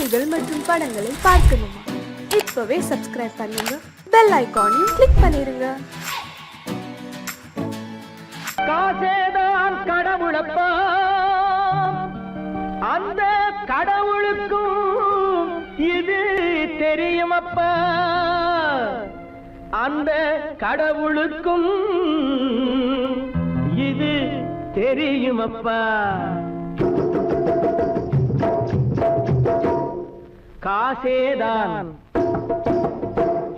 பாடல்கள் மற்றும் படங்களை பார்க்கணுமா? இப்பவே சப்ஸ்கிரைப் பண்ணுங்க, பெல் ஐகானையும் கிளிக் பண்ணிருங்க. காசேதான் கடவுளப்பா, அந்த கடவுளுக்கும் இது தெரியுமப்பா, அந்த கடவுளுக்கும் இது தெரியுமப்பா. காசேதான்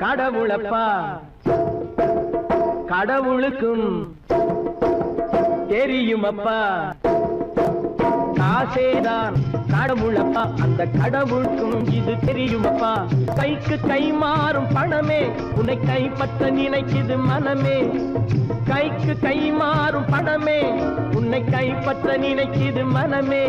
கடவுளப்பா, கடவுளுக்கும் தெரியுமப்பா. காசேதான் கடவுளப்பா, அந்த கடவுளுக்கும் இது தெரியுமப்பா. கைக்கு கை மாறும் பணமே உன்னை கைப்பற்ற நினைக்குது மனமே. கைக்கு கை மாறும் பணமே உன்னை கைப்பற்ற நினைக்குது மனமே.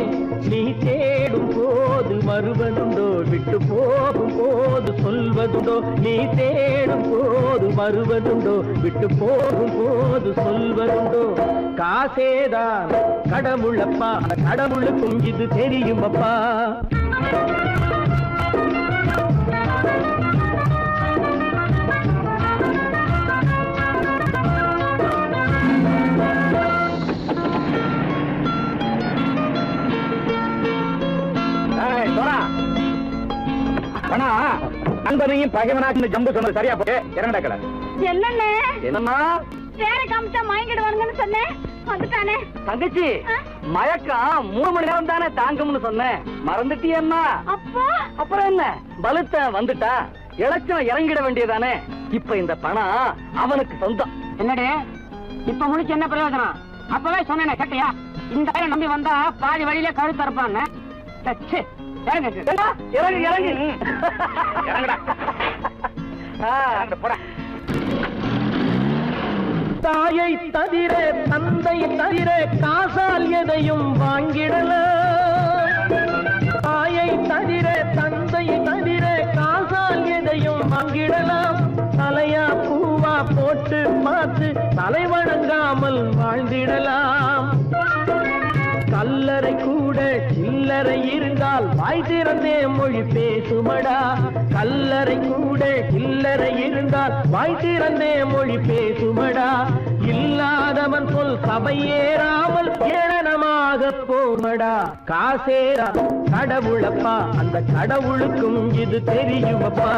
நீ தேடும் போது வருவதுண்டோ, விட்டு போகும் போது சொல்வதுண்டோ. நீ தேடும் போது வருவதுண்டோ, விட்டு போகும் போது சொல்வதுண்டோ. காசேதான் கடவுளப்பா, கடவுளுக்கும் இது தெரியுமப்பா. நண்பனையும் பகைவனாக்கு ஜம்பு சொன்னது சரியா போட்டு இறங்கடக்கல. என்னண்ணே என்னம்மா வேற காமிச்சா மயங்கிடுவானுங்கன்னு சொன்னேன், வந்துட்டானே. தங்கச்சி, மயக்கம் 3 மணி நேரம் தானே தாங்கும்னு சொன்னேன், மறந்துட்டியம்மா? அப்பா அப்புறம் என்ன, பலுத்த வந்துட்டா இலச்சம் இறங்கிட வேண்டியதானே. இப்ப இந்த பணம் அவனுக்கு சொந்தம். என்னடே இப்ப முடிச்சு என்ன பிரயோஜனம்? அப்பவே சொன்னேனே கேட்டியா? இந்த பையன் நம்பி வந்தா பாதி வழியில கழுத்து இருப்பான்னு. இறங்கு இறங்கு இறங்குடா. தாயை தவிர தந்தை தவிர காசால் எதையும் வாங்கிடலாம். தாயை தவிர தந்தை தவிர காசால் எதையும் வாங்கிடலாம். தலையா பூவா போட்டு பார்த்து தலை வணங்காமல் வாழ்ந்திடலாம். கல்லறை கூட சில்லறை இருந்தால் வாய் திறந்தே மொழி பேசுமடா. கல்லறை கூட சில்லறை இருந்தால் வாய் திறந்தே மொழி பேசுமடா. இல்லாதவன் சொல் சபையேறாமல் ஏளனமாக போமடா. காசேரா கடவுளப்பா, அந்த கடவுளுக்கும் இது தெரியுமப்பா.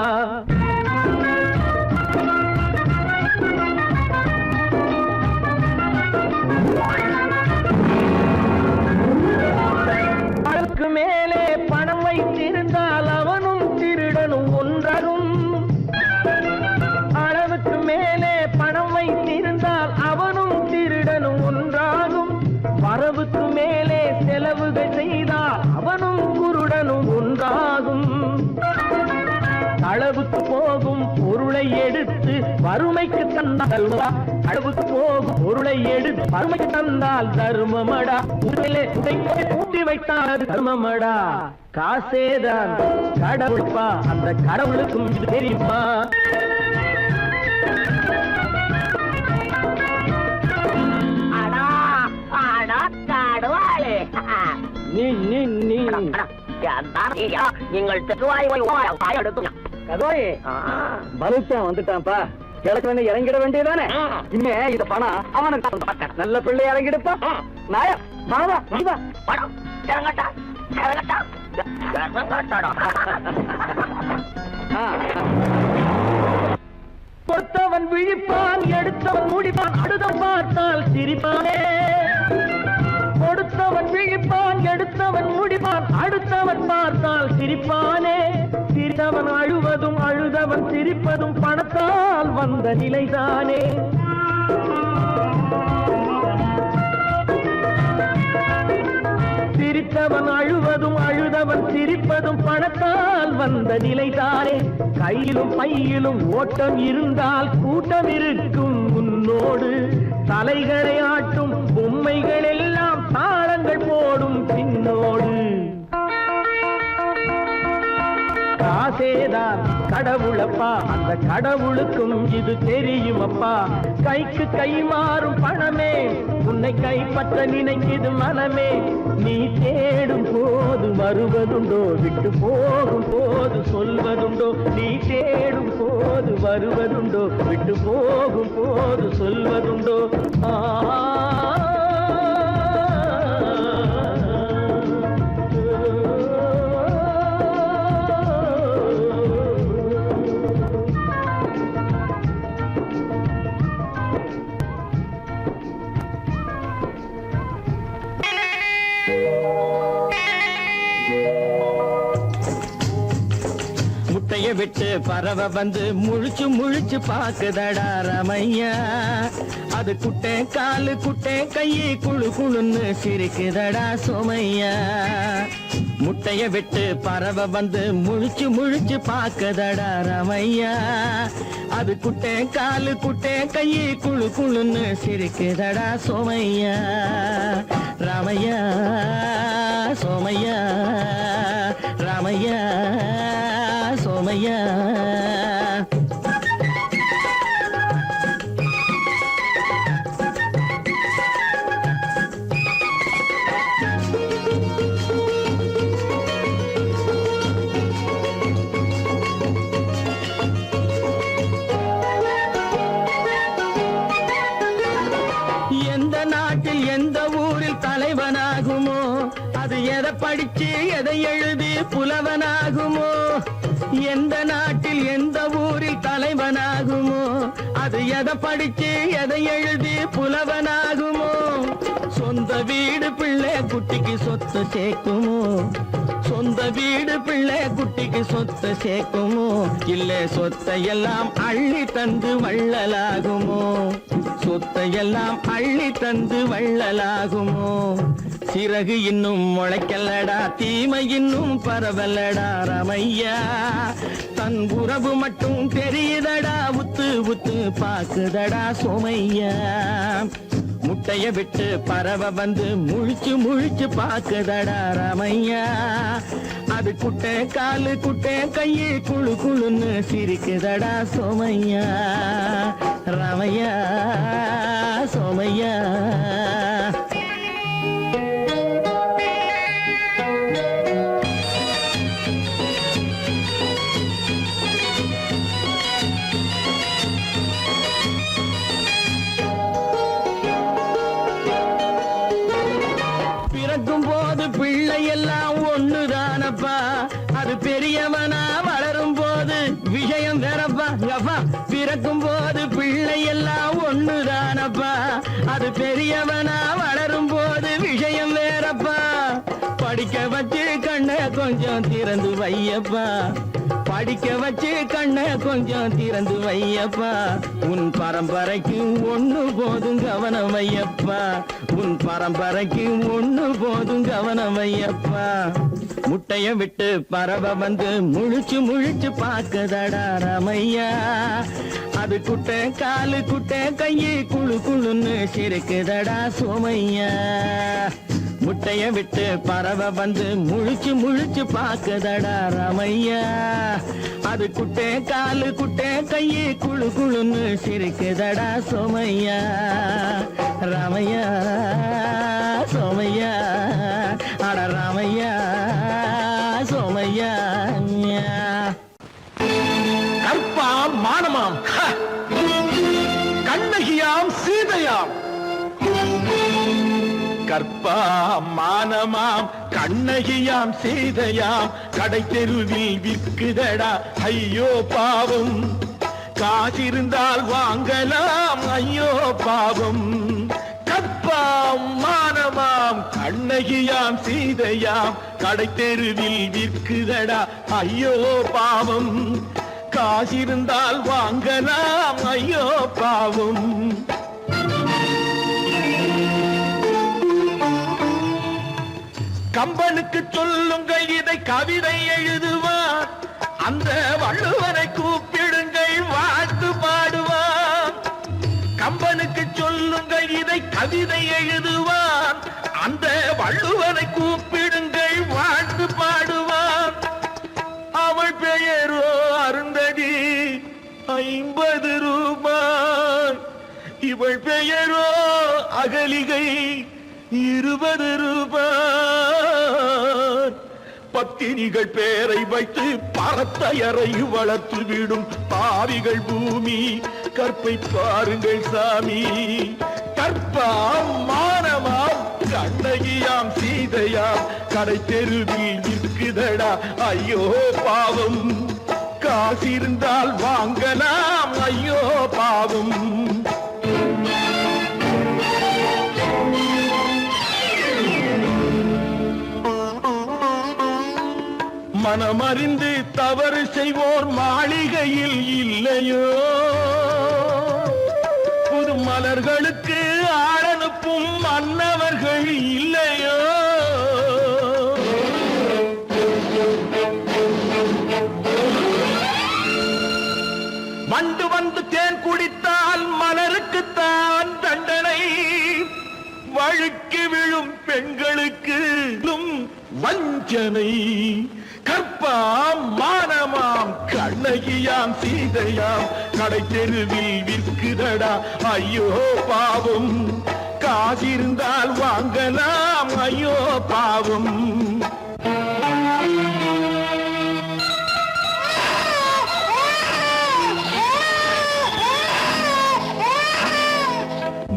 அளவுக்கு மேலே பணம் வைத்திருந்தால் அவனும் திருடனும் ஒன்றாகும். அளவுக்கு மேலே பணம் வைத்திருந்தால் அவனும் திருடனும் ஒன்றாகும். வரவுக்கு மேலே செலவுகள் செய்தால் அவனும் குருடனும் ஒன்றாகும். அளவுக்கு போகும் பொருளை எடுத்து வறுமைக்கு தந்தால் அளவுக்கு போகும் பொருளை எடுத்து வறுமைக்கு தந்தால் தர்மமடா. ஊட்டி வைத்தால் தர்மமடா. காசேதான் கடவுள்ப்பா, அந்த கடவுளுக்கும் இது தெரியுமா? நீங்கள் பலுத்தான் வந்துட்டான்ப்பா, கிழக்கு இறங்கிட வேண்டியதானே. இனிமே இந்த பணம் அவனுக்கு நல்ல பிள்ளை இறங்கிடுப்பா. நாயா மாவா படம் இறங்கட்டா இறங்கட்டா. கொடுத்தவன் விழிப்பான், எடுத்தவன் முடிப்பான், அடுத்தவன் பார்த்தால் சிரிப்பானே. கொடுத்தவன் விழிப்பான், எடுத்தவன் முடிப்பான், அடுத்தவன் பார்த்தால் சிரிப்பானே. சிரித்தவன் அழுவதும் அழுதவன் சிரிப்பதும் பணத்தால் வந்த நிலைதானே. சிரித்தவன் அழுவதும் அழுதவன் சிரிப்பதும் பணத்தால் வந்த நிலைதானே. கையிலும் பையிலும் ஓட்டம் இருந்தால் கூட்டம் இருக்கும் உன்னோடு. தலைகளை ஆட்டும் பொம்மைகள் எல்லாம் தாளங்கள் போடும் பின்னோடு. காசேதான் கடவுளப்பா, அந்த கடவுளுக்கும் இது தெரியுமப்பா. கைக்கு கை மாறும் பணமே உன்னை கைப்பற்ற நினைக்குது மனமே. நீ தேடும் போது வருவதுண்டோ, விட்டு போகும் போது சொல்வதுண்டோ. நீ தேடும் போது வருவதுண்டோ, விட்டு போகும் போது சொல்வதுண்டோ. முட்டைய விட்டு பறவை வந்து முழிச்சு முழிச்சு பாக்குதடா ரமையா. அது குட்டை காலு குட்டை கையை குழு குழுன்னு சிரிக்குதடா சோமையா. முட்டைய விட்டு பறவை வந்து முழிச்சு முழிச்சு பாக்குதடா ரமையா. அது குட்டை காலு குட்டை கையை குழு குழுன்னு சிரிக்குதடா சோமையா. ராமையா சோமையா, ராமையா சோமையா. எந்த நாட்டில் எந்த ஊரில் தலைவனாகுமோ, அது எதை படிச்சு எதை எழுதி புலவனாகுமோ. எந்த நாட்டில் எந்த ஊரில் தலைவனாகுமோ, அது எதை படிச்சு எதை எழுதி புலவனாகுமோ. சொந்த வீடு பிள்ளை குட்டிக்கு சொத்து சேர்க்குமோ, சொந்த வீடு பிள்ளை குட்டிக்கு சொத்து சேர்க்குமோ. இல்லை சொத்தையெல்லாம் அள்ளி தந்து வள்ளலாகுமோ, சொத்தையெல்லாம் அள்ளி தந்து வள்ளலாகுமோ. சிறகு இன்னும் முளைக்கல்லடா, தீமை இன்னும் பரவலடா ரமையா. தன் உறவு மட்டும் தெரியுதடா, உத்து உத்து பாக்குதடா சோமையா. முட்டைய விட்டு பறவை வந்து முழிச்சு முழிச்சு பாக்குதடா ரமையா. அது குட்டை காலு குட்டை கையை குழு குழுன்னு சிரிக்குதடா சோமையா. ரமையா சோமையா. பிறக்கும் போது பிள்ளை எல்லாம் ஒண்ணுதானப்பா, அது பெரியவனா வளரும் போது விஷயம் வேறப்பா. பிறக்கும் போது பிள்ளை எல்லாம் ஒண்ணுதானப்பா, அது பெரியவனா வளரும் போது விஷயம் வேறப்பா. படிக்க வச்சு கண்ணை கொஞ்சம் திறந்து வையப்பா, படிக்க வச்சு கண்ணை கொஞ்சம் திறந்து வையப்பா. உன் பரம்பரைக்கு ஒண்ணு போதும் கவனம் ஐயப்பா, உன் பரம்பரைக்கு ஒண்ணு போதும் கவனம் ஐயப்பா. முட்டைய விட்டு பறவை வந்து முழிச்சு முழிச்சு பாக்குதடா ரமையா. அது குட்டை காலு குட்டை கையை குழு குழுன்னு சிரிக்குதடா சோமையா. முட்டைய விட்டு பறவை வந்து முழிச்சு முழிச்சு பாக்குதடா ரமையா. அது குட்டை காலு குட்டை கையை குழு குழுன்னு சிரிக்குதடா சோமையா. ராமையா சோமையா, அட ராமையா சோமையா. கற்பாம் மானமாம், கண்ணகியாம் சீதையாம். கற்பாம் மானமாம் கண்ணகியாம் சீதையாம், கடை தெருவில் விற்குதடா ஐயோ பாவம். காசிருந்தால் வாங்கலாம் ஐயோ பாவம். கற்பாம் மானமாம் கண்ணகியாம் சீதையாம், கடை தெருவில் விற்குதடா ஐயோ பாவம். காசிருந்தால் வாங்கலாம் ஐயோ பாவம். கம்பனுக்கு சொல்லுங்கள் இதை கவிதை எழுதுவார், அந்த வள்ளுவனை கூப்பிடுங்கள் வாழ்த்து பாடுவார். கம்பனுக்கு சொல்லுங்கள் இதை கவிதை எழுதுவார், அந்த வள்ளுவனை கூப்பிடுங்கள் வாழ்த்து பாடுவார். அவள் 50 ரூபாய். இவள் பெயரோ அகலிகை 20 ரூபாய். பத்தினிகள் பேரை வைத்து பரத்தையறை வளர்த்து விடும் பாவிகள் பூமி. கற்பை பாருங்கள் சாமி, கற்பாம் மானமாம் கண்ணகியாம் சீதையாம் கடை தெருவில் இருக்குதடா. ஐயோ பாவம், காசிருந்தால் வாங்கலாம். ஐயோ பாவம். மனமறிந்து தவறு செய்வோர் மாளிகையில் இல்லையோ? புது மலர்களுக்கு ஆளனுப்பும் மன்னவர்கள் இல்லையோ? வண்டு வந்து தேன் குடித்தால் மலருக்குத்தான் தண்டனை. வழுக்கி விழும் பெண்களுக்கு வஞ்சனை. கற்பாம் மானமாம் கண்ணகியாம் சீதையாம் கடை தெருவில் விற்குதடா. ஐயோ பாவம், காசிருந்தால் வாங்கலாம். ஐயோ பாவம்.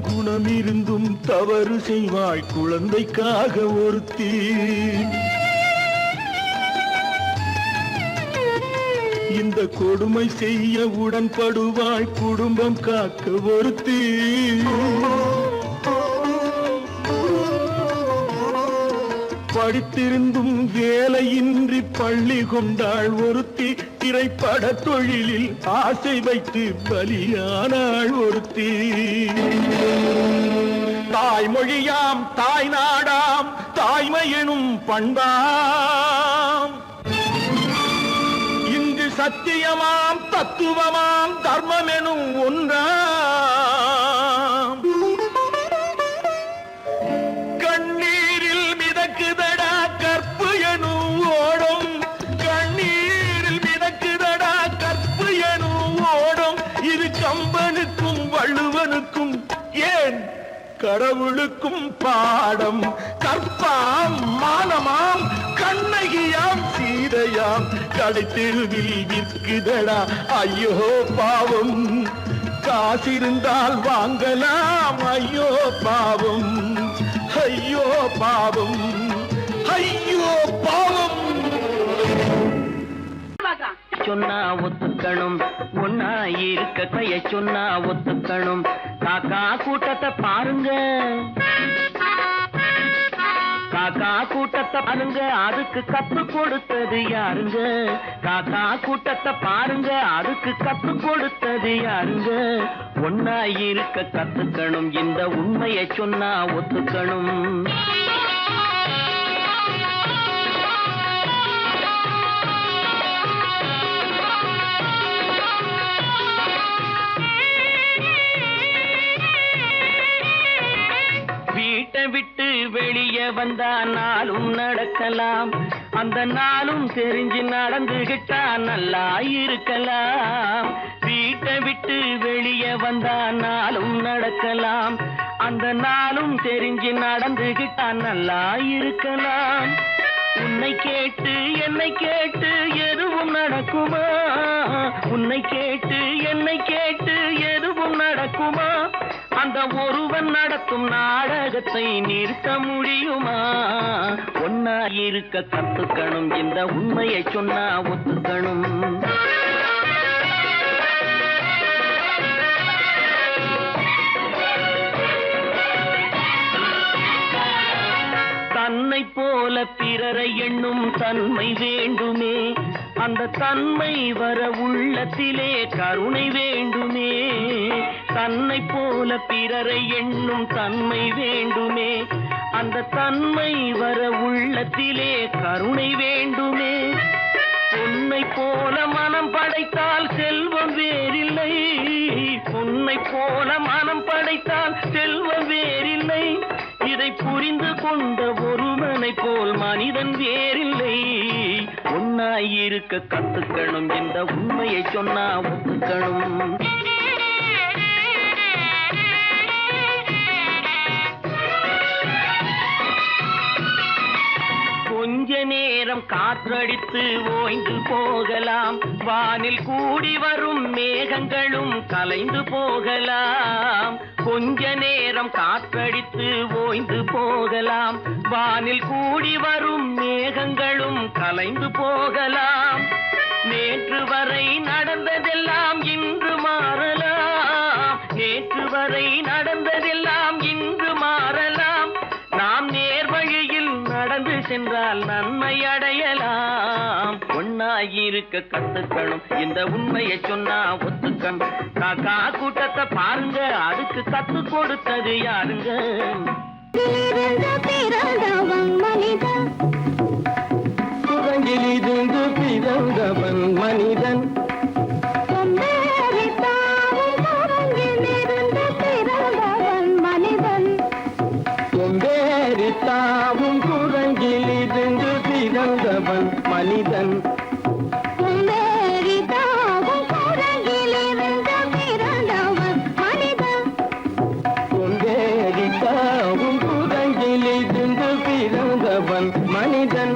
குணமிருந்தும் தவறு செய்வாய் குழந்தைக்காக ஒருத்தி. இந்த கொடுமை செய்ய உடன்படுவாய் குடும்பம் காக்க ஒருத்தி. படித்திருந்தும் வேலையின்றி பள்ளி கொண்டாள் ஒருத்தி. திரைப்பட தொழிலில் ஆசை வைத்து பலியானாள் ஒருத்தி. தாய்மொழியாம் தாய் நாடாம் தாய்மை எனும் பண்பாம். இங்கு சத்தியமாம் தத்துவமாம் தர்மம் எனும் ஒன்றாம். கண்ணீரில் மிதக்குதடா கற்பு எனும் ஓடும். கண்ணீரில் மிதக்குதடா கற்பு எனும் ஓடும். இது கம்பனுக்கும் வள்ளுவனுக்கும் ஏன் கடவுளுக்கும் பாடம். கற்பாம் மானமாம் கண்ணகியாம் சீதையாம் கடை தெருவில் விற்குதடா. ஐயோ பாவம், காசிருந்தால் வாங்கலாம். ஐயோ பாவம், ஐயோ பாவம், ஐயோ பாவம். சொன்னா ஒத்துக்கணும், ஒன்னா இருக்க கைய சொன்னா ஒத்துக்கணும். காக்கா கூட்டத்தை பாருங்க, காக்கா கூட்டத்தை பாருங்க, அதுக்கு கத்து கொடுத்தது யாருங்க? காக்கா கூட்டத்தை பாருங்க, அதுக்கு கத்து கொடுத்தது யாருங்க? ஒன்னா இருக்க கத்துக்கணும், இந்த உண்மையை சொன்னா ஒத்துக்கணும். விட்டு வெளியே வந்தா நாளும் நடக்கலாம், அந்த நாளும் தெரிஞ்சு நடந்துகிட்டா நல்லா இருக்கலாம். வீட்டை விட்டு வெளியே வந்தா நாளும் நடக்கலாம், அந்த நாளும் தெரிஞ்சு நடந்துகிட்டா நல்லா இருக்கலாம். உன்னை கேட்டு என்னை கேட்டு எதுவும் நடக்குமா? உன்னை கேட்டு என்னை கேட்டு எதுவும் நடக்குமா? அந்த ஒருவன் நடத்தும் நாடகத்தை நிறுத்த முடியுமா? ஒன்னா இருக்க கத்துக்கணும், இந்த உண்மையை சொன்னா ஒத்துக்கணும். தன்னை போல பிறரை எண்ணும் தன்மை வேண்டுமே, அந்த தன்மை வர உள்ளத்திலே கருணை வேண்டுமே. தன்னை போல பிறரை எண்ணும் தன்மை வேண்டுமே, அந்த தன்மை வர உள்ளத்திலே கருணை வேண்டுமே. பொன்னை போல மனம் படைத்தால் செல்வம் வேறில்லை, பொன்னை போல மனம் படைத்தால் செல்வம் வேறில்லை. இதை புரிந்து கொண்ட ஒருவனை போல் மனிதன் வேறில்லை. ஒன்னாயிருக்க கத்துக்கணும், இந்த உண்மையை சொன்னா ஒத்துக்கணும். கொஞ்ச நேரம் காற்றடித்து ஓய்ந்து போகலாம், வானில் கூடி வரும் மேகங்களும் கலைந்து போகலாம். கொஞ்ச நேரம் காற்றடித்து ஓய்ந்து போகலாம், வானில் கூடி வரும் மேகங்களும் கலைந்து போகலாம். நேற்று வரை நடந்ததெல்லாம் இன்று மாறலாம், நேற்று வரை நடந்ததெல்லாம் இன்று மாறலாம். நாம் நேர்வழியில் நடந்து சென்றால் நன்மை அடையலாம். ஒன்னாயிருக்க கத்துக்கணும், இந்த உண்மையை சொன்னா ஒத்துக்கணும். காக்கா கூட்டத்தை பாருங்க, அதுக்கு கத்து கொடுத்தது யாருங்க? பிறந்தவன் மனிதன், குரங்கிலிருந்து பிறந்தவன் மனிதன், தாவும் குரங்கிலிருந்து பிறந்தவன் மனிதன், தாவும் குரங்கிலிருந்து பிறந்தவன் மனிதன், தாவும் குரங்கிலிருந்து பிறந்தவன் மனிதன்.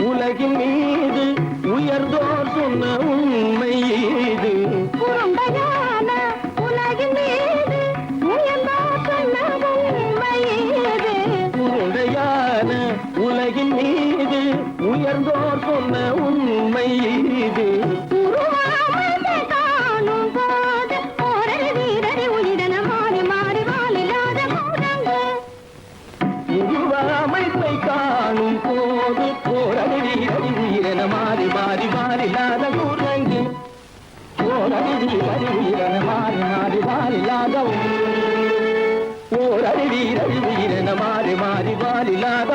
உலகின் மீது உயர்ந்தோர் சொன்ன உண்மை இது, உருண்டையான உலகின் மீது உயர்ந்தோர் சொன்ன உண்மை இது, உருண்டையான உலகின் மீது உயர்ந்தோர் சொன்ன உண்மை இது. உருவாமை காணும் போது ஓரடி வீரடி உயிரின மாறி மாறி வாழில்லாத கூடங்கு, உருவாமைப்பை காணும் போது போரடி வீரடி உயிரென மாறி மாறி வாழில்லாத குரங்கு, போரடி வீரடி உயிரென மாறி மாறி வாழில்லாத ஓரடி வீரடி உயிரென மாறி மாறி வாழில்லாத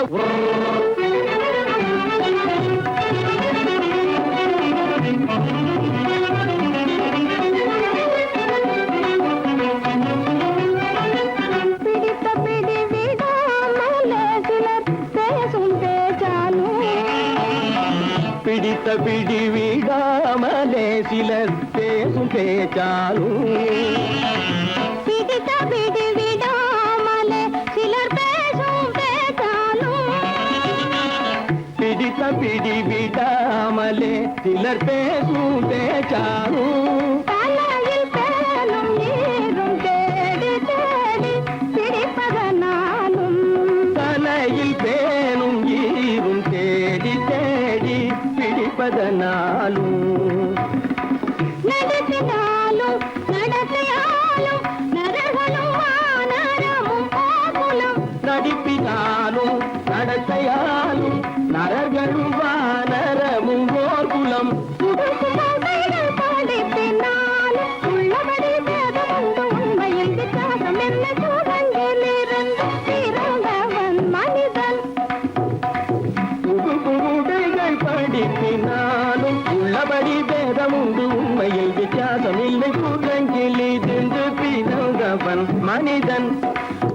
பிடித்த பிடி விடாமலே சிலர் பேசும் பேச்சாலும், பிடித்த பிடி விடாமலே சிலர் பேசும் பேச்சாலும், பிடித்த பிடி விடாமலே சிலர் பேசும் பேச்சாலும், பிடித்த பிடி விடாமலே சிலர் பேசும் பேச்சாலும், தலையில் பேனும் நீரும் தேடி தேடி பிடிப்பதனாலும், தலையில் பேனும் ஈரும் தேடி தேடி பிடிப்பதனாலும், நடத்தினாலும் நடத்தையாலும் நரகளும் வானரமும் கோகுலம், நடிப்பினாலும் நடத்தையாலும் நரர்களும் வானரமும் கோகுலம், உடுக்குகைகள் படிப்பினாலும் உள்ளபடி வேதமுண்டு உண்மையில் வித்தியாசம் என்ன கூடங்கிலிருந்து பிறந்தவன் மனிதன், உடைகள் படிப்பினாலும் உள்ளபடி பேதமுண்டு உண்மையில் வித்தியாசம் இல்லை. குரங்கிலிருந்து பிறந்தவன் மனிதன்,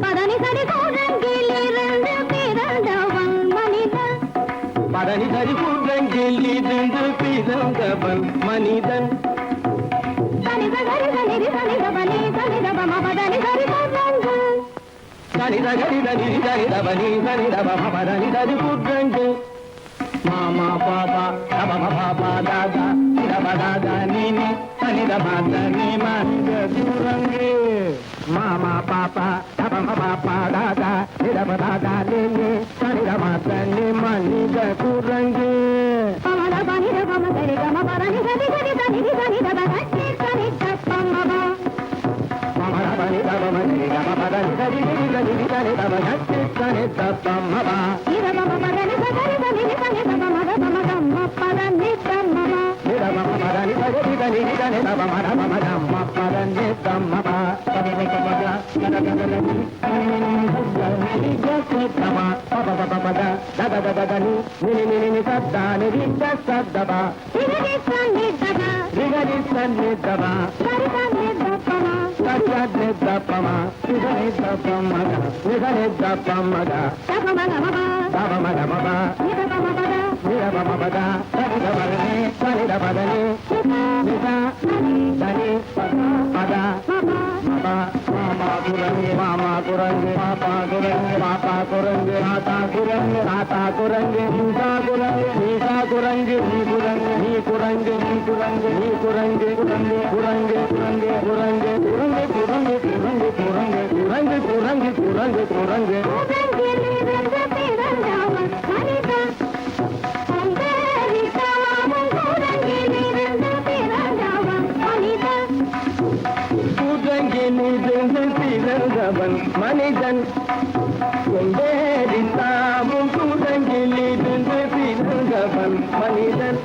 பதனி சரி கூடங்கிலிருந்து பிறந்தவன் மனிதன், பதனி சரி குரங்கிலிருந்து பிறந்தவன் மனிதன், தனித கரித நிரி தனித பனி தனித பம பதனி சரி கூடங்கு, தனித கரித நிரி தனித பனி தனித பம பதனி சரி குரங்கு, மாமா பாபா தப பாபா தாதா தப தாதா நீனி தனித மாத நீ மனித குரங்கு, மாமா பாப்பா தப பாப்பா தாதா தப தாதா நீனி தனித மாத நீ மனித குரங்கு, பமத பனித பம சரி கம பதனி சரி சரி தனிதி தனித பதனி சரி தப்பமபா, மாமா దని దని దని దబ గట్టి సని దప్పమబ నిరమ మదని సగరి దని దని దబ మద మగమ్మ పదని దమ్మమ నిరమ మదని సగరి దని దని దబ మద మగమ్మ పదని దమ్మబ పద పద గద గద దని ని గసతమ పద పద పద దద దద దని ని సద్దాని రి సద్దబ నిరగి సని దబ రిగరి సని దబ సరి సని దప్పమ సరి దప్పమ నిదని దప్పమగ నిదని దప్పమగ దబ మగమమ దబ మగమబ నిరమ మద నిరమమబద సరి దబని సరి దబదని నిద దని పద మబ మామా కురంగి మామా కురంగి పాపా కురంగి పాపా కురంగి మాతా కురంగి మాతా కురంగి నీసా కురంగి నీసా కురంగి నీ కురంగి నీ కురంగి నీ కురంగి నీ కురంగి కురంగి కురంగి కురంగి కురంగి కురంగి కురంగి కురంగి కురంగి కురంగి కురంగి కురంగి కురంగి కురంగి నిరంజ తిరంజావ మనిత అందేరి తాము కురంగి నిరంజ తిరంజావ మనిత குரங்கி நீதிருந்து திறந்தவன் மனிதன் கொண்டேறித்தாமும் குரங்கி நீதிருந்து திறந்தவன் மனிதன்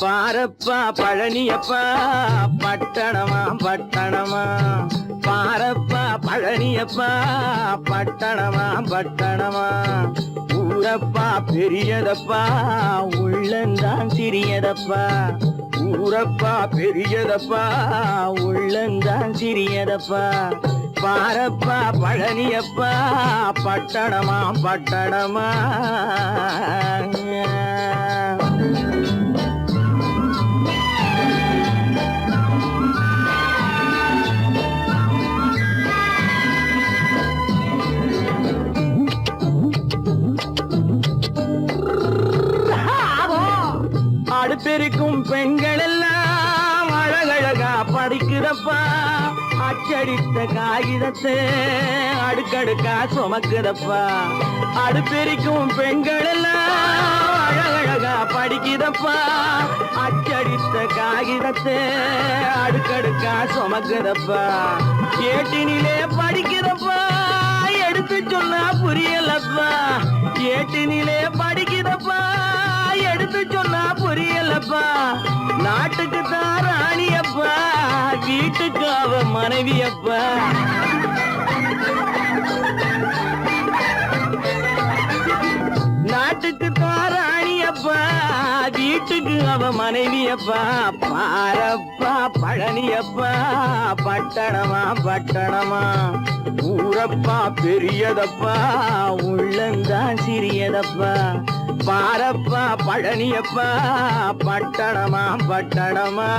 பாரப்பா பழனியப்பா பட்டணமா பட்டணமா பாரப்பா பழனியப்பா பட்டணமா பட்டணமா ஊரப்பா பெரியதப்பா உள்ளந்தான் சிறியதப்பா ஊரப்பா பெரியதப்பா உள்ளந்தான் சிறியதப்பா பாரப்பா பழனியப்பா பட்டணமா பட்டணமா அடுப்பெருக்கும் பெண்கள் எல்லாம் அழகழகா படிக்கிறப்பா அச்சடித்த காகிதத்தை அடுக்கடுக்கா சுமக்குதப்பா அடுப்பெருக்கும் பெண்கள் எல்லாம் அழகழகா படிக்கிறப்பா அச்சடித்த காகிதத்தை அடுக்கடுக்கா சுமக்குதப்பா ஏட்டினிலே படிக்கிறப்பா எடுத்து சொன்னா புரியலப்பா ஏட்டினிலே படிக்கிறப்பா எடுத்து சொன்னா புரியலப்பா நாட்டுக்கு தான் ராணியப்பா வீட்டுக்கு அவ மனைவியப்பா நாட்டுக்கு தான் ராணியப்பா வீட்டுக்கு அவ மனைவியப்பா பாரப்பா பழனியப்பா பட்டணமா பட்டணமா ஊரப்பா பெரியதப்பா உள்ளந்தான் சிறியதப்பா பாரப்பா பழனியப்பா பட்டணமா பட்டணமா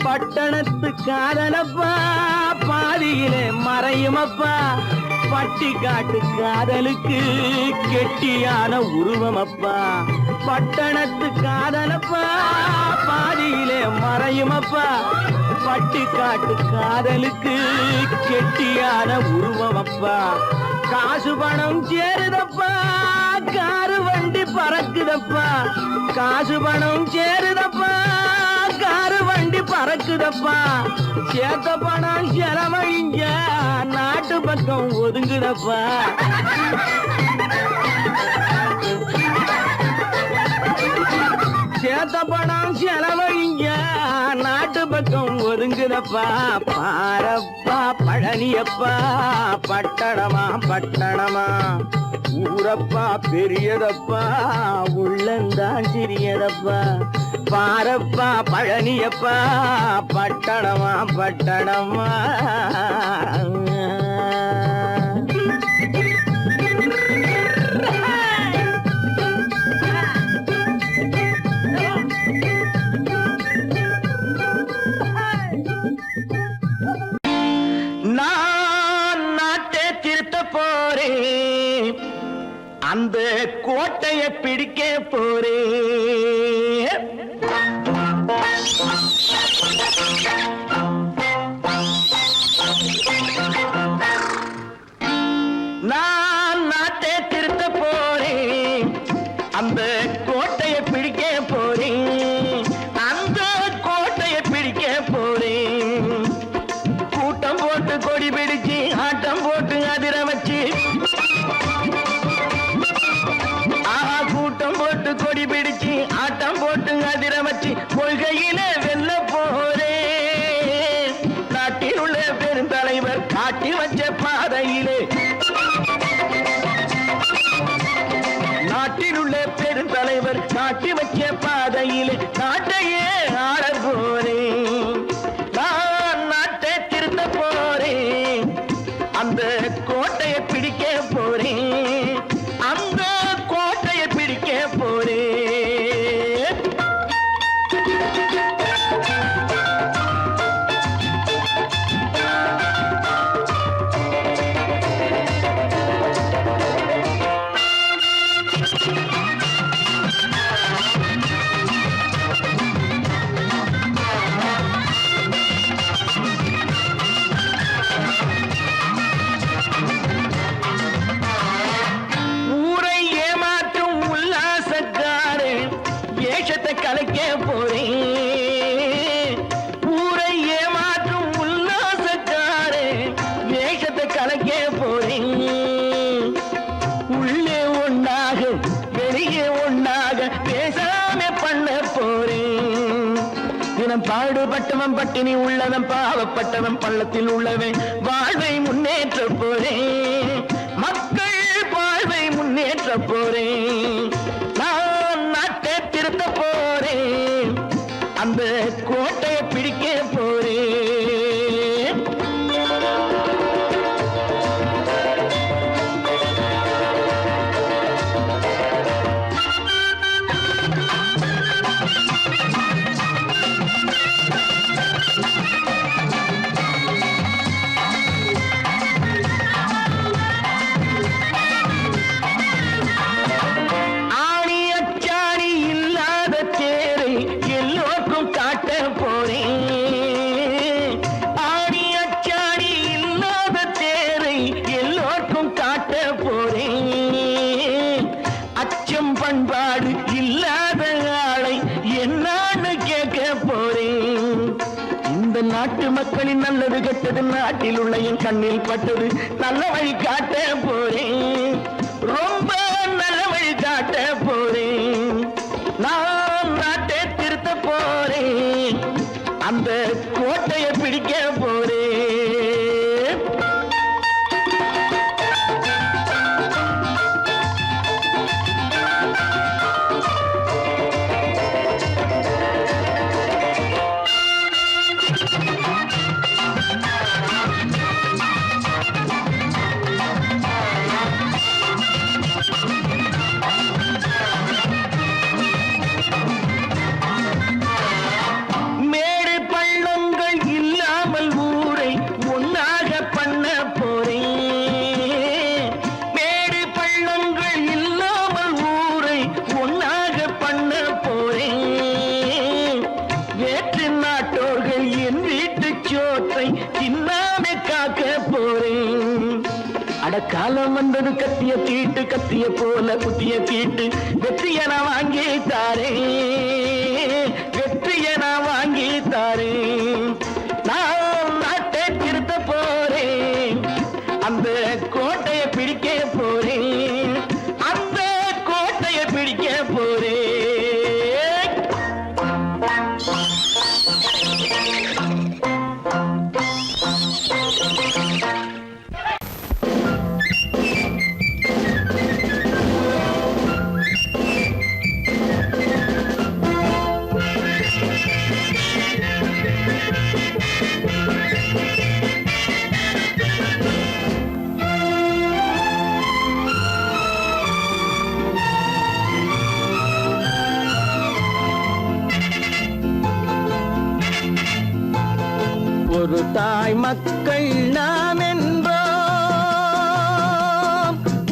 பட்டணத்து காதலப்பா பாதியிலே மறையுமப்பா பட்டி காட்டு காதலுக்கு கெட்டியான உருவமப்பா பட்டணத்து காதலப்பா பாதியிலே மறையுமப்பா பட்டி காட்டு காதலுக்கு கெட்டியான உருவமப்பா காசு பணம் சேருதப்பா காரு வண்டி பறக்குதப்பா காசு பணம் சேருதப்பா காரு வண்டி பறக்குதப்பா சேத்த பணம் செலவழிஞ்ச நாட்டு பக்கம் ஒதுங்குதப்பா சேத்த பணம் செலவழிங்க நாட்டு பக்கம் ஒதுங்குதப்பா பாரப்பா பழனியப்பா பட்டணமா பட்டணமா ஊரப்பா பெரியதப்பா உள்ளந்தான் சிறியதப்பா பாரப்பா பழனியப்பா பட்டணமா பட்டணமா நான் நாட்டை திருத்த போறேன் அந்த கோட்டையை பிடிக்க போறேன் நான் நாட்டை திருத்த போறேன் அந்த கோட்டையை பிடிக்க போறேன் அந்த கோட்டையை பிடிக்க போறேன் கூட்டம் போட்டு கொடி பிடிச்சு ஆட்டம் போட்டு அதிர வச்சு கூட்டம் போட்டு கொடி பிடிச்சு ஆட்டம் போட்டு அதிர வச்சு கொள்கையில வெல்ல போறே நாட்டில் உள்ள பெருந்தலைவர் காட்டி வச்ச பாதையிலே நாட்டில் உள்ள பெருந்தலைவர் காட்டி வச்ச பாதையிலே நாட்டையே ஆள போறேன் நான் நாட்டை திருத்த போறேன் அந்த கோட்டையை பிடிக்க போறேன் அந்த கோட்டையை பிடிக்க போறேன் ஊரை ஏமாற்றும் உல்லாசக்காரன் ஏஷத்தை கலைக்க போறேன் ஊரை ஏமாற்றும் உல்லாசக்காரன் ஏஷத்தை கலைக்க போறேன் உள்ளே ஒன்றாக வெளியே ஒன்றாக பேசாம பண்ண போறேன் தினம் பாடுபட்டவன் பட்டினி உள்ளவன் பாவப்பட்டவன் பள்ளத்தில் உள்ளவன் வாழ்வை முன்னேற்ற போறேன் மக்கள் வாழ்வை முன்னேற்ற போறேன் நான் நாட்டை திருத்த போறேன் அந்த கோட்டையை பிடிக்க போறேன் ஆணி அச்சாணி இல்லாத தேரை எல்லோருக்கும் காட்ட போறேன் ஆணி அச்சாணி இல்லாத தேரை எல்லோருக்கும் காட்ட போறேன் அச்சம் பண்பாடு இல்லாத ஆளை என்னான்னு கேட்க போறேன் இந்த நாட்டு மக்களின் நல்லது கெட்டது நாட்டில் உள்ள என் கண்ணில் பட்டது நல்ல வழி காட்ட போறேன் ரொம்ப நல்ல வழி காட்ட போறேன் நான் நாட்டை திருத்த போறேன் அந்த கோட்டையை பிடிக்க போறேன் மேடு பள்ளங்கள் இல்லாமல் ஊரை ஒன்னாக பண்ண போறேன் மேடு பள்ளங்கள் இல்லாமல் ஊரை ஒன்னாக பண்ண போறேன் வேற்று நாட்டோர்கள் என் வீட்டு சோற்றை தின்னாமே காக்க போறேன் அடக்காலம் வந்தது கத்திய தீட்டு கத்திய போல குத்திய தீட்டு வெற்றிய நான் வாங்கி தாரேன் வெற்றிய நான் வாங்கி தாரேன் நான் நாட்டை திருத்த போறேன் அந்த கோட்டையை பிடிக்க போறேன் அந்த கோட்டையை பிடிக்க போறேன் ஒரு தாய் மக்கள் நாம் என்போம்,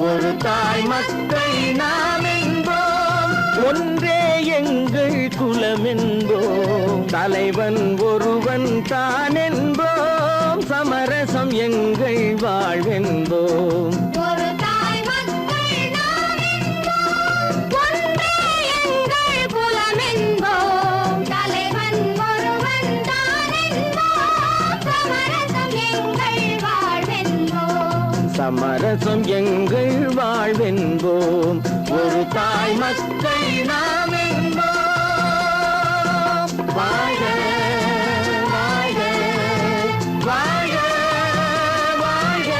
ஒரு தாய் மக்கள் நாம் என்போம், ஒன்றே எங்கள் குலம் என்போம், தலைவன் ஒருவன் தான் என்போம், சமரசம் எங்கள் வாழ்வென்போம். ஒரு தாய் மக்கள் நாம் என்போம், ஒன்றே எங்கள் குலம் என்போம், தலைவன் ஒருவன் தான் என்போம், சமரசம் எங்கள் வாழ்வென்போம். சமரசம் எங்கள் வாழ்வென்போம். ஒரு தாய் மக்கள் நாம் என்போம். வாழ்க வாழ்க வாழ்க வாழ்க.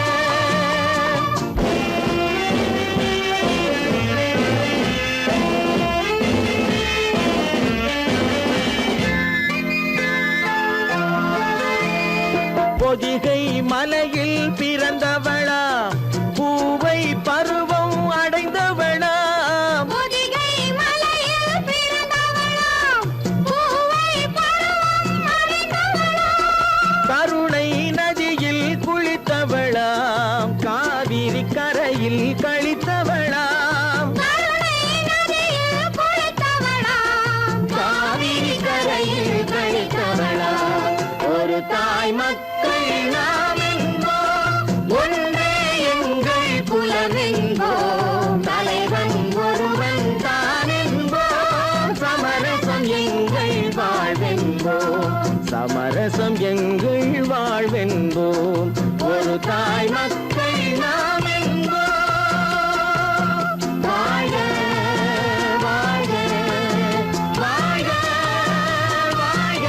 பொதிகை மலையில் பிறந்தவளா, பூவை பருவம் அடைந்தவளா, பொதிகை மலையில் பிறந்தவளாம், பூவை பருவம் அடைந்தவளாம், கருணை நதியில் குளித்தவளாம், காவிரி கரையில் கழித்தவளாம், கருணை நதியில் குளித்தவளாம், காவிரி கரையில் கழித்தவளாம். ஒரு தாய் மக்கள் நாம் என்போம், ஒன்றே எங்கள் குலம் என்போம், தலைவன் ஒருவன் தான் என்போம், சமரசம் எங்கள் வாழ்வென்போம், சமரசம் எங்கள் வாழ்வென்போம். ஒரு தாய் மக்கள் நாம் என்போம். வாழ்க வாழ்க வாழ்க வாழ்க.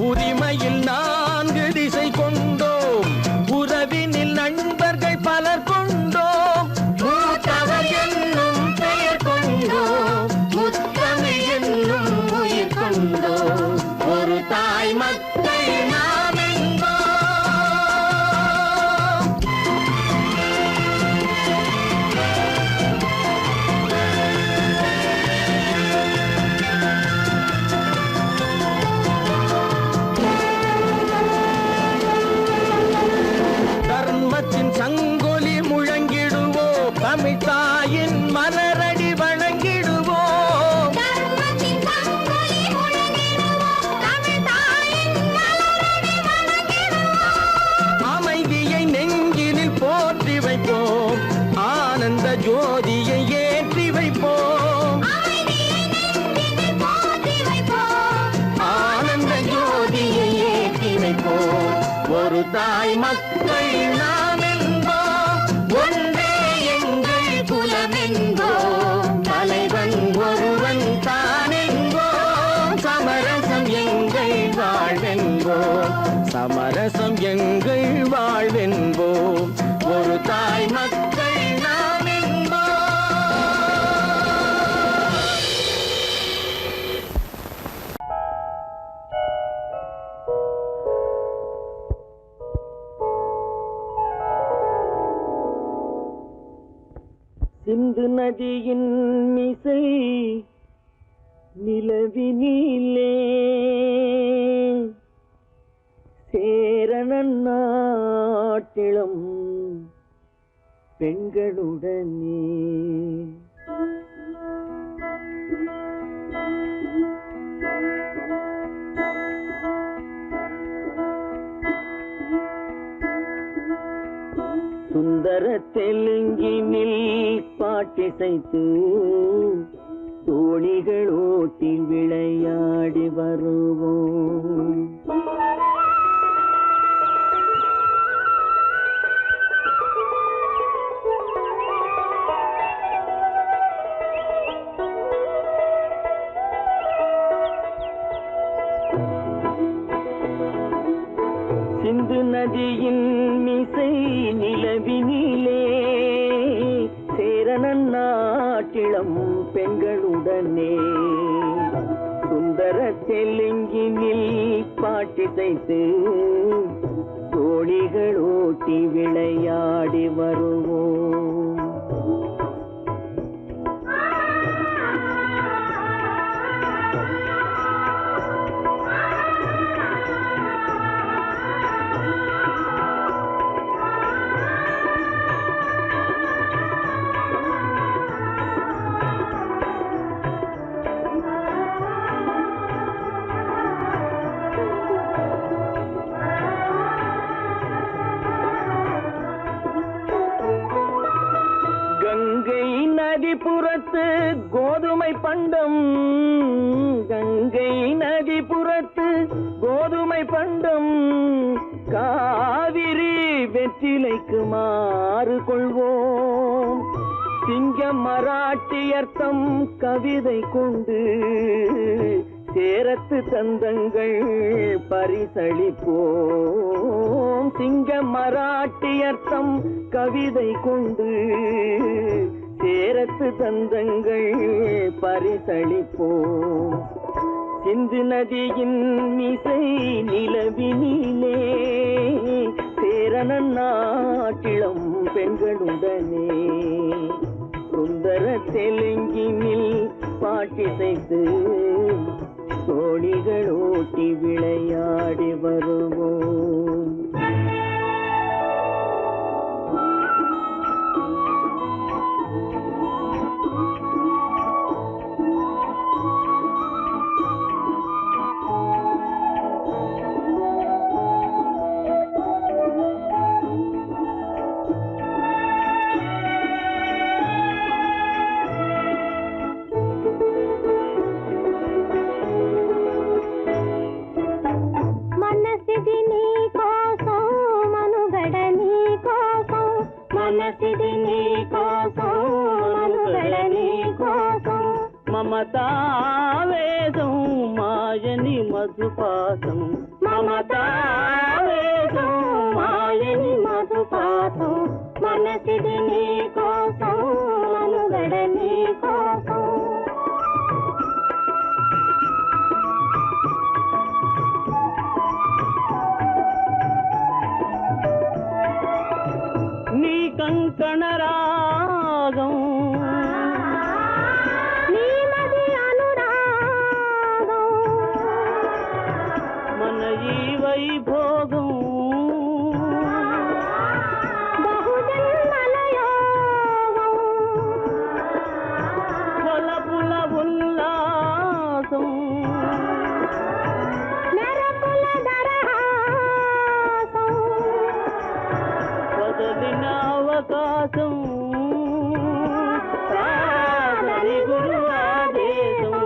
உரிமையில் 4 திசை கொண்டோம், உறவினில் நண்பர்கள் பலர் கொண்டோம், மூத்தவர் என்னும் பெயர் கொண்டோம், முத்தமிழ் என்னும் உயிர் கொண்டோம். ஒரு தாய் மக்கள் நாம் என்போம். தர்மத்தின் சங்கொலி முழங்கிடுவோம், தமிழ் தாயின் மலரடி வணங்கிடுவோம், தர்மத்தின் சங்கொலி முழங்கிடுவோம், தமிழ் தாயின் மலரடி வணங்கிடுவோம், அமைதியை நெஞ்சினில் போற்றி வைப்போம், ஆனந்த ஜோதியை ஏற்றி வைப்போம், அமைதியை நெஞ்சினில் போற்றி வைப்போம், ஆனந்த ஜோதியை ஏற்றி வைப்போம். ஒரு தாய் மக்கள் நாம் என்போம், ஒன்றே எங்கள் குலம் என்போம், தலைவன் ஒருவன் தான் என்போம், சமரசம் எங்கள் வாழ்வென்போம், சமரசம் எங்கள் வாழ்வென்போம். ஒரு தாய் மக்கள் நாம் என்போம். சிந்து நதியின் மிசை நிலவினிலே சேரணன் நாட்டிலும் பெண்களுடனே சுந்தர தெலுங்கினில் பாட்டிசைத்து தோணிகள் ஓட்டி விளையாடி வருவோம். சிந்து நதியின் மிசை நிலவினிலே சேரணன் நாட்டிளம் பெண்களுடனே சுந்தர தெலுங்கினில் பாட்டிசைத்து தோணி தோணிகள் ஓட்டி விளையாடி வருவோம். நதிபுறத்து கோதுமை பண்டம், கங்கை நதிபுறத்து கோதுமை பண்டம், காவிரி வெற்றிலைக்கு மாறு கொள்வோம். சிங்கம் மராட்டியர்த்தம் கவிதை கொண்டு சேரத்து தந்தங்கள் பரிசளிப்போம். சிங்கம் மராட்டியர்த்தம் கவிதை கொண்டு சேரத்து தந்தங்கள் பரிசளிப்போம். சிந்து நதியின் மிசை நிலவினிலே சேரணன் நாட்டிளம் பெண்களுடனே சுந்தர தெலுங்கினில் பாட்டிசைத்து தோணிகள் ஓட்டி விளையாடி வருவோம். మమతావేదం మాయని మధుపాసం, మమతావేదం మాయని మధుపాసం, మనసిది నీ కోసం మనుగడ నీ కోసం. నీ కంకణ రాగం వైభోగం బహుజన్మలయోగం కొలపుల ఉల్లాసం మెరపుల దరహాసం వదలిన అవకాశం సాగని గురు ఆదేశం.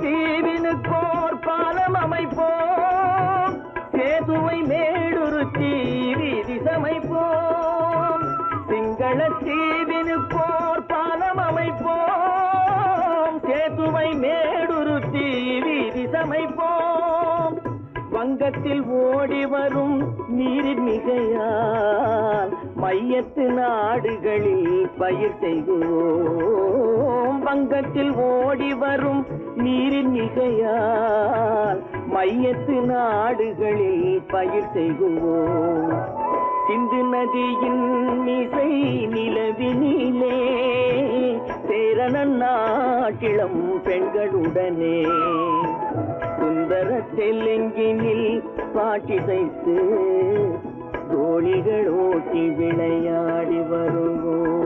தீவினுக்கோர் பாலம் அமைப்போம், சேதுவை மேடுருத்தி வீதி சமைப்போம். சிங்கள தீவினுக்கோர் பாலம் அமைப்போம், சேதுவை மேடுருத்தி வீதி சமைப்போம். வங்கத்தில் ஓடி வரும் நீரின் மிகையால் மையத்து நாடுகளில் பயிர் செய்கிறோம். வங்கத்தில் ஓடி வரும் நீரின் மிகையால் மையத்து நாடுகளில் பயிர் செய்கிறோம். சிந்து நதியின் மிசை நிலவினிலே சேரணன் நாட்டிளம் பெண்களுடனே சுந்தர தெலுங்கினில் பாட்டிசைத்து தோணிகள் ஓட்டி விளையாடி வருவோம்.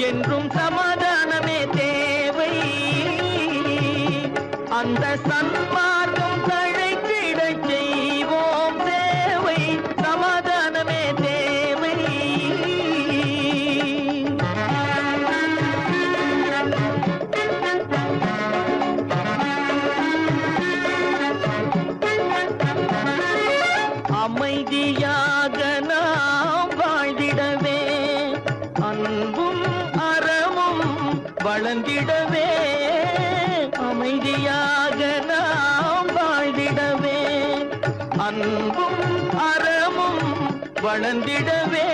என்றும் சமாதானமே தேவை. அந்த சன்மார்க்கம் தழைத்திடச் செய்வோம் சேவை. சமாதானமே தேவை. அமைதியாக நாம் வாழ்ந்திடவே, அன்பும் அறமும் வளர்ந்திடவே. அமைதியாக நாம் வாழ்ந்திடவே, அன்பும் அறமும் வளர்ந்திடவே.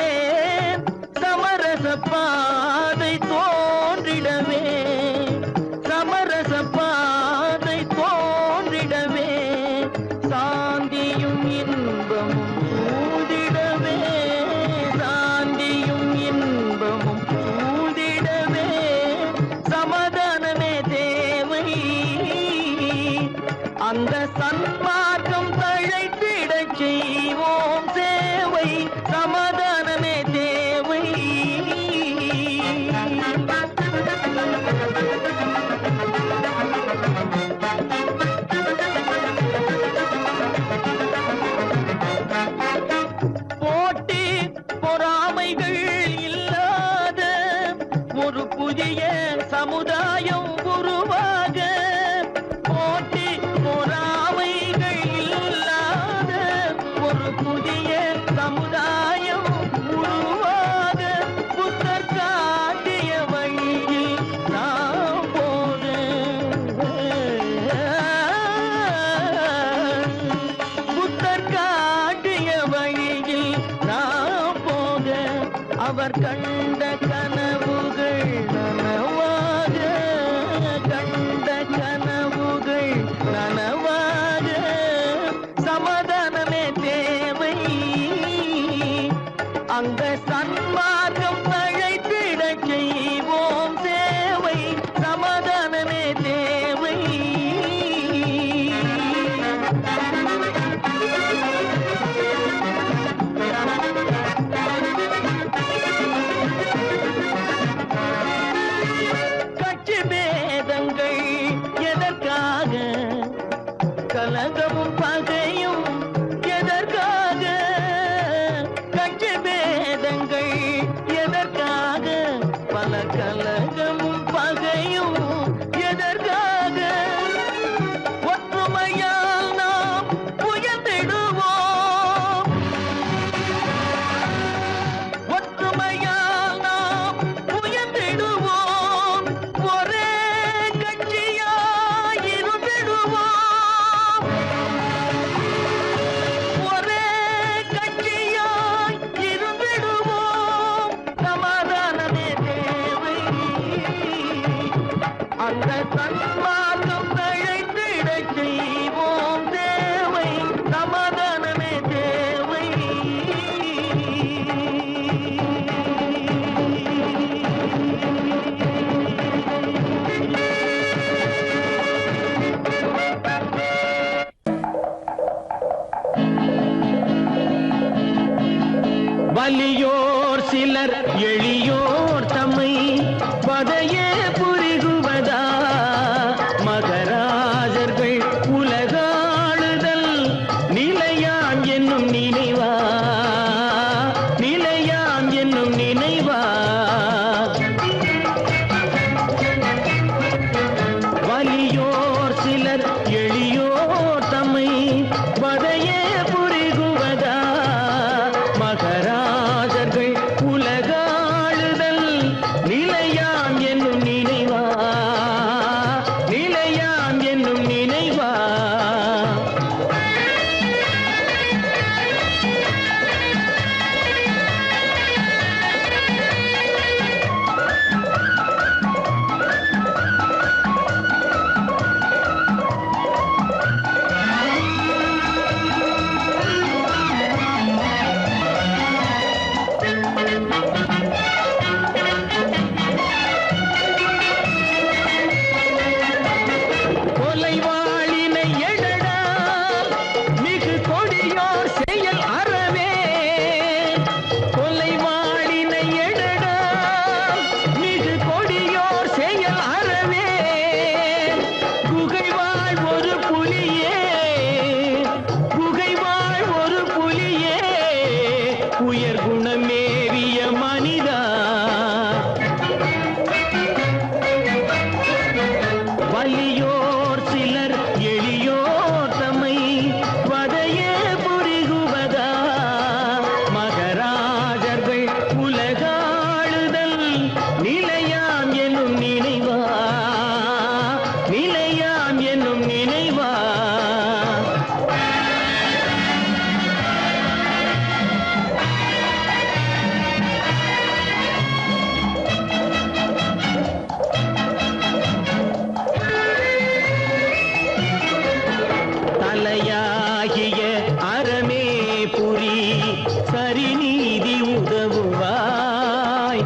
சமரச பாதை தோன்றிடவே, சமரச பாதை தோன்றிடவே. சாந்தியும் இன்பமும் சூழ்ந்திடவே, சாந்தியும் இன்பமும் சூழ்ந்திடவே. சமாதானமே தேவை. அந்த சன்மார்க்கம் தழைத்திடச் செய்வோம் சேவை. சமாதானமே தேவை. போட்டி பொறாமைகள் இல்லாத ஒரு புதிய சமுதாயம் உருவாக. போட்டி பொறாமைகள் இல்லாத ஒரு புதிய சமுதாயம் உருவாக. புத்தர் காட்டிய வழியில் நாம் போக, புத்தர் காட்டிய வழியில் நாம் போக. அவர் கண்ட கனவுகள் நனவாக, கண்ட கனவுகள் நனவாக. சமாதானமே தேவை. அந்த சன்மார்க்கம் தழைத்திடச் செய்வோம் சேவை. சமாதானமே தேவை. கட்சி பேதங்கள் எதற்காக? கலகமும் பகையும் எதற்காக? கட்சி பேதங்கள் எதற்காக? பல கலகமும் பகையும் எதற்காக? ஒற்றுமையால் நாம் உயர்ந்திடுவோம், ஒற்றுமையால் நாம் உயர்ந்திடுவோம். ஒரே கட்சியாய் இருந்திடுவோம், ஒரே கட்சியாய் இருந்திடுவோம். சமாதானமே தேவை. அந்த சன்மார்க்கம் தழைத்திடச் செய்வோம் தேவை. சமாதானமே தேவை. வலியோர் சிலர் எளியோர் தம்மை பதையே புரிகுவதா. மகராஜர்கள் உலகாளுதல் நிலையான் என்னும் நினைவா, நிலையான் என்னும் நினைவா. வலியோர் சிலர் எளியோர் தம்மை பதையே புரிகுவதா. மகராஜர்கள் உலகாளுதல் நிலையான் என்னும் நினைவா, நிலையான் என்னும் நினைவா.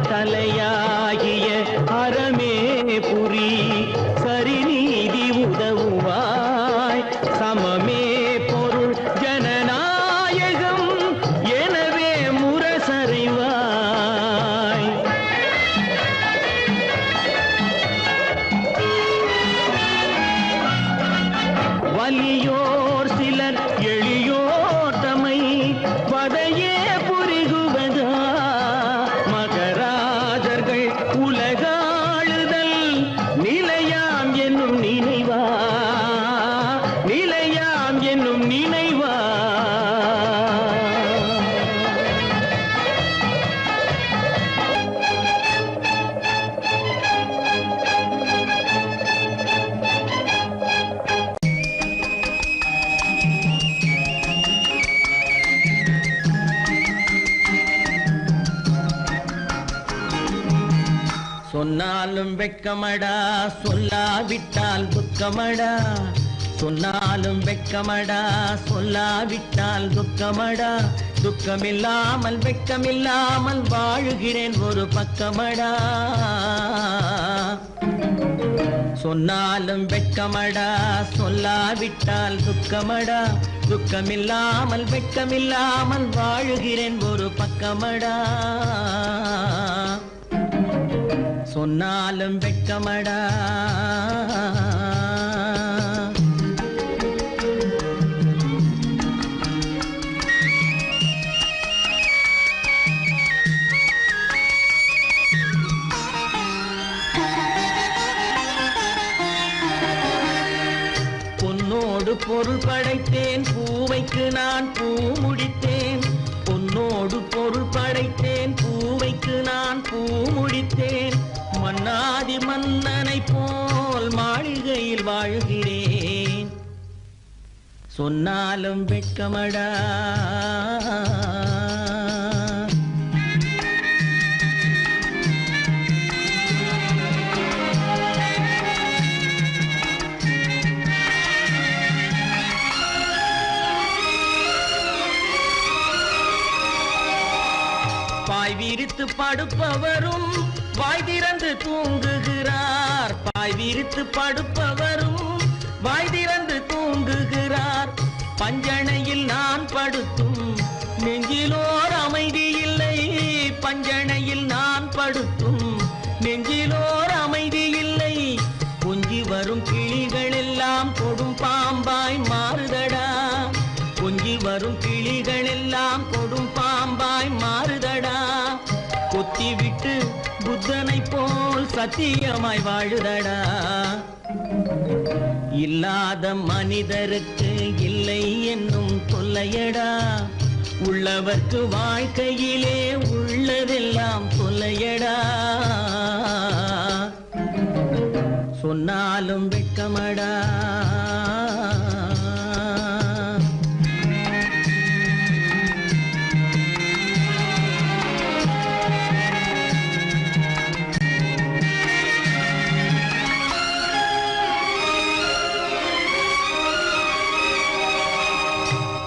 தலையாகிய அறமே புரி சரிநீதி உதவுவாய் சமமே பொருள் ஜனநாயகம் எனவே முரசறைவாய் வலியோர் சிலர் எளியோர் தமை வதையே புரிகுவதா மகராஜர்கள் உலகாளுதல் நிலையாம் என்னும் நினைவா நிலையாம் என்னும் நினைவா சொன்னாலும் வெட்கமடா சொல்லாவிட்டால் துக்கமடா சொன்னாலும் வெட்கமடா சொல்லாவிட்டால் துக்கமடா துக்கமில்லாமல் வெட்கமில்லாமல் வாழுகிறேன் ஒரு பக்கமடா சொன்னாலும் வெட்கமடா சொல்லாவிட்டால் துக்கமடா துக்கமில்லாமல் வெட்கமில்லாமல் வாழுகிறேன் ஒரு பக்கமடா சொன்னாலும் வெட்கமடா பொன்னோடு பொருள் படைத்தேன் பூவைக்கு நான் பூ முடித்தேன் பொன்னோடு பொருள் படைத்தேன் பூவைக்கு நான் பூ முடித்தேன் மன்னாதி மன்னனை போல் மாளிகையில் வாழ்கிறேன் சொன்னாலும் வெட்கமடா பாய் விரித்து படுப்பவரும் வாய் திறந்து தூங்குகிறார் பாய் விரித்து படுப்பவரும் வாய் திறந்து தூங்குகிறார் பஞ்சணையில் நான் படுத்தும் நெஞ்சிலோர் அமைதி இல்லை பஞ்சணையில் நான் படுத்தும் நெஞ்சிலோர் அமைதி இல்லை கொஞ்சி வரும் கிளிகள் எல்லாம் கொடும் பாம்பாய் மாறுதடா கொஞ்சி வரும் கிளிகள் எல்லாம் கொடும் பாம்பாய் மாறுதடா கொத்தி விட்டு புத்தனை போல் சத்தியமாய் வாழுதடா இல்லாத மனிதருக்கு இல்லை என்னும் தொல்லையடா உள்ளவர்க்கு வாழ்க்கையிலே உள்ளதெல்லாம் தொல்லையடா சொன்னாலும் வெட்கமடா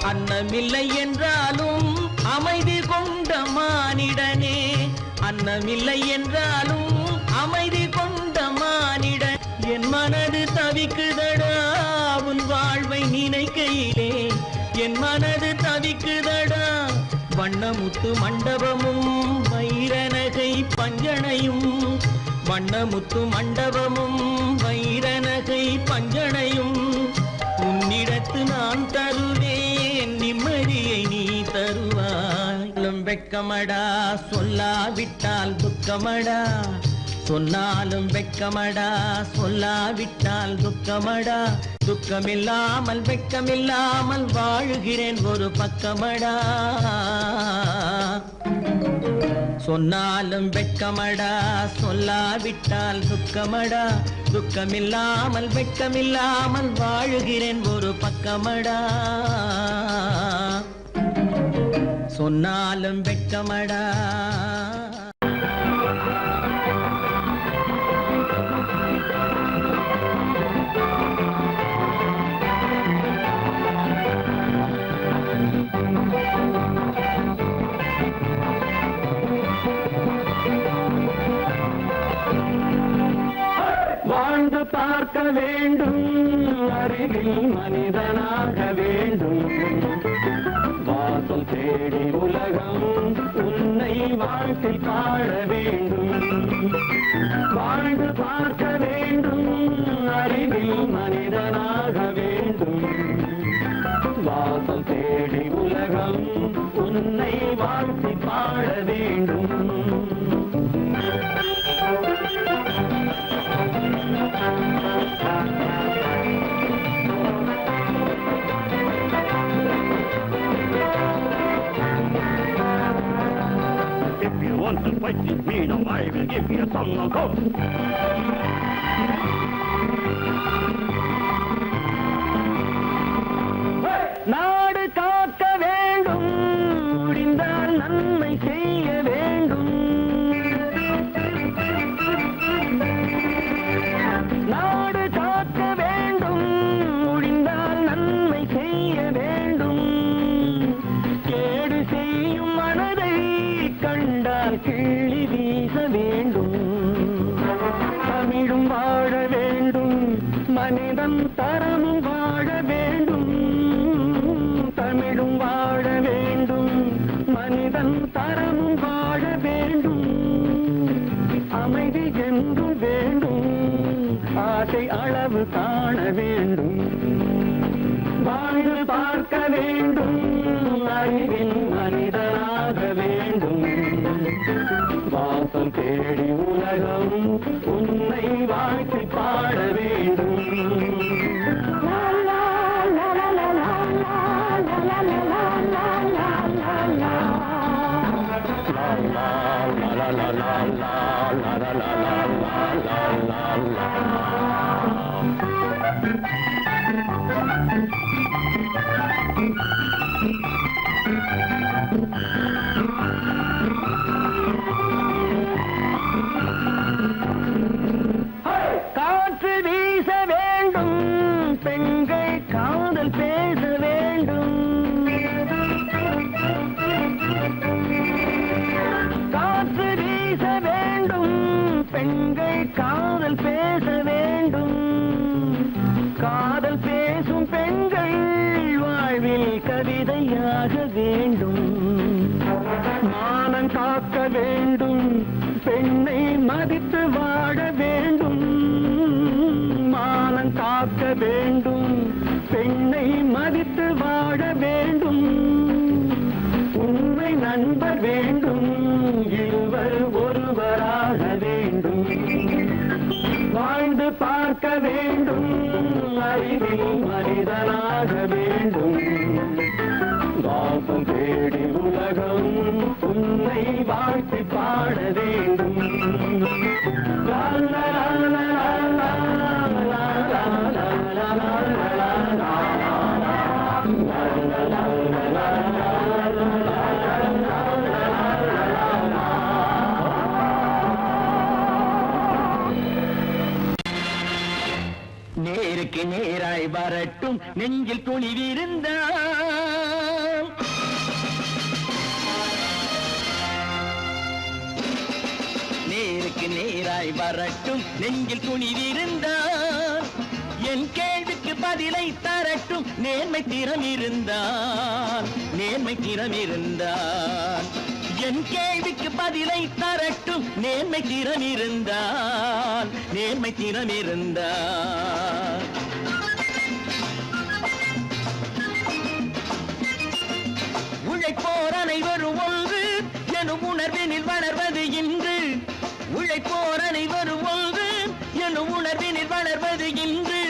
அன்னமில்லை என்றாலும் அமைதி கொண்ட மானிடனே அன்னமில்லை என்றாலும் அமைதி கொண்ட மானிடன் என் மனது தவிக்குதடா உன் வாழ்வை நினைக்கையிலே என் மனது தவிக்குதடா வண்ணமுத்து மண்டபமும் வைரநகை பஞ்சனையும் வண்ணமுத்து மண்டபமும் வைரநகை பஞ்சனையும் உன்னிடத்து நான் தருவேன் நிம்மதியை நீ தருவாய் வெட்கமடா சொல்லாவிட்டால் துக்கமடா சொன்னாலும் வெட்கமடா சொல்லாவிட்டால் துக்கமடா துக்கமில்லாமல் வெட்கமில்லாமல் வாழுகிறேன் ஒரு பக்கமடா சொன்னாலும் வெட்கமடா சொல்லாவிட்டால் துக்கமடா துக்கமில்லாமல் வெட்கமில்லாமல் வாழுகிறேன் ஒரு பக்கமடா சொன்னாலும் வெட்கமடா பார்க்க வேண்டும் அறிவில் மனிதனாக வேண்டும் வாசல் தேடி உலகம் உன்னை வாழ்க்கை பாட வேண்டும் வாழ்ந்து பார்க்க வேண்டும் அறிவில் மனிதனாக வேண்டும் வாசல் தேடி உலகம் உன்னை வாழ்க்கை பாட வேண்டும் If you want to fight with me, now I will give you a song of hope. நாடு காக்க வேண்டும் முடிந்தால் நன்மை செய்ய வேண்டும் நாடு காக்க வேண்டும் முடிந்தால் நன்மை செய்ய வேண்டும் கேடு செய்யும் மனதை கண்டால் கிள்ளி வீச வேண்டும் தமிழும் வாழ வேண்டும் மனிதன் தரமும் வாழ வேண்டும் தமிழும் வாழ வேண்டும் மனிதன் தரமும் வாழ வேண்டும் அமைதி என்றும் வேண்டும் ஆசை அளவு காண வேண்டும் வாழ்ந்து பார்க்க வேண்டும் அறிவில் மனிதனாக வேண்டும் வாசல் தேடி உலகம் உன்னை வாழ்க்கை பாட வேண்டும் காற்று வீச வேண்டும் பெண்கள் காதல் பேச வேண்டும் காற்று வீச வேண்டும் பெண்கள் காதல் பேச வேண்டும் காதல் பேசும் பெண்கள் வாழ்வில் கவிதையாக வேண்டும் மானம் காக்க வேண்டும் பெண்ணை மதித்து வாழ வேண்டும் மானம் காக்க வேண்டும் பெண்ணை மதித்து வாழ வேண்டும் உண்மை நண்பர் வேண்டும் இருவர் ஒருவராக வேண்டும் வாழ்ந்து பார்க்க வேண்டும் அறிவில் மனிதனாக வேண்டும் வாசம் தேடி உலகம் உன்னை வாழ்த்தி பாட வேண்டும் லா லா லா லா லா லா லா லா நேருக்கு நேராய் வரட்டும் நெஞ்சில் துணிவிருந்தால் நேருக்கு நேராய் வரட்டும் நெஞ்சில் துணிவிருந்தால் என் கேள்விக்கு பதிலை தரட்டும் நேர்மை திறம் இருந்தால் நேர்மை திறம் இருந்தால் என் கேள்விக்கு பதிலை தரட்டும் நேர்மை திறம் இருந்தால் நேர்மை திறம் இருந்தால் உழைப்போர் அனைவரும் ஒன்று எனும் உணர்வினில் வளர்வது இன்று உழைப்போர் அனைவரும் ஒன்று எனும் உணர்வினில் வளர்வது இன்று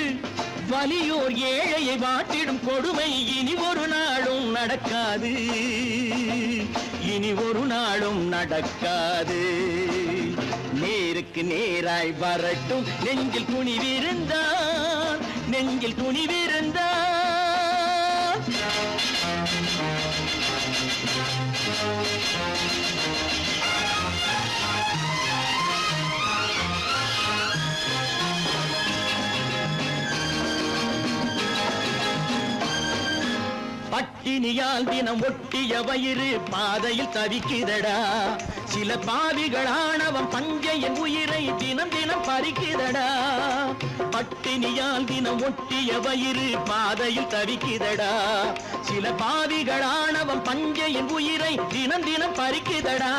வலியோர் ஏழையை வாட்டிடும் கொடுமை இனி ஒரு நாளும் நடக்காது இனி ஒரு நாளும் நடக்காது நேருக்கு நேராய் வரட்டும் நெஞ்சில் துணிவிருந்தால் நெஞ்சில் துணிவிருந்தால் பட்டினியால் தினம் ஒட்டிய வயிறு பாதையில் தவிக்குதடா சில பாவிகளானவன் பஞ்சையின் உயிரை தினம் தினம் பறிக்குதடா பட்டினியால் தினம் ஒட்டிய வயிறு பாதையில் தவிக்குதடா சில பாவிகளானவன் பஞ்சையின் உயிரை தினம் தினம் பறிக்குதடா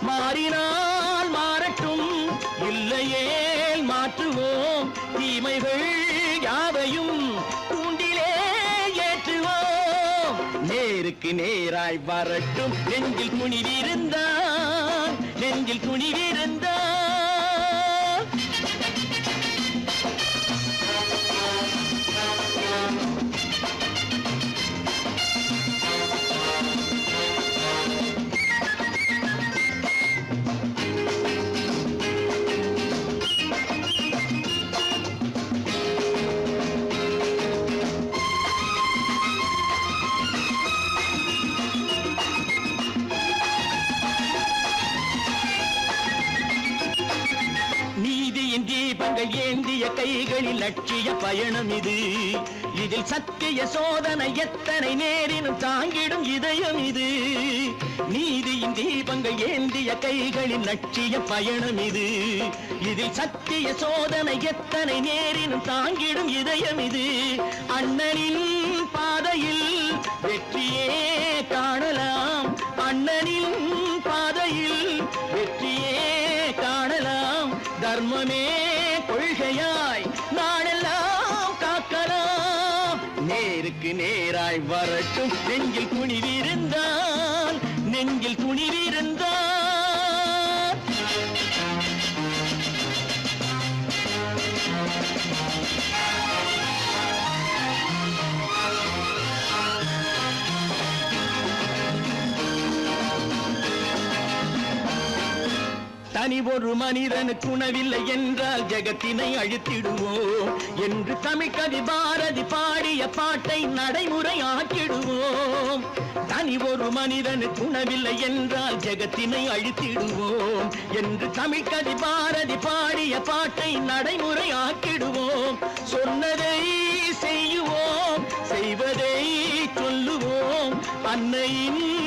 மாறினால் மாறட்டும் இல்லையே மாற்றுவோம் தீமைகள் யாவையும் கூண்டிலே ஏற்றுவோம் நேருக்கு நேராய் வரட்டும் நெஞ்சில் துணிவிருந்தான் நெஞ்சில் துணிவிருந்தான் தீபங்கள் ஏந்திய கைகளில் லட்சிய பயணம் இது இதில் சத்திய சோதனை எத்தனை நேரினும் தாங்கிடும் இதயம் இது நீதியின் தீபங்கள் ஏந்திய கைகளில் லட்சிய பயணம் இது இதில் சத்திய சோதனை எத்தனை நேரினும் தாங்கிடும் இதயம் இது அண்ணனின் பாதையில் வெற்றியே காணலாம் அண்ணனின் பாதையில் வெற்றியே காணலாம் தர்மமே கொள்கையாய் நாளெல்லாம் காக்கலாம் நேருக்கு நேராய் வரட்டும் நெஞ்சில் துணிவிருந்தால் நெஞ்சில் துணிவிருந்தால் தனி ஒரு மனிதனுக்கு உணவில்லை என்றால் ஜெகத்தினை அழித்திடுவோம் என்று தமிழ் கவி பாரதி பாடிய பாட்டை நடைமுறையாக்கிடுவோம் தனி ஒரு மனிதனுக்கு உணவில்லை என்றால் ஜெகத்தினை அழித்திடுவோம் என்று தமிழ் கவி பாரதி பாடிய பாட்டை நடைமுறையாக்கிடுவோம் சொன்னதை செய்யுவோம் செய்வதை சொல்லுவோம் அன்னையின்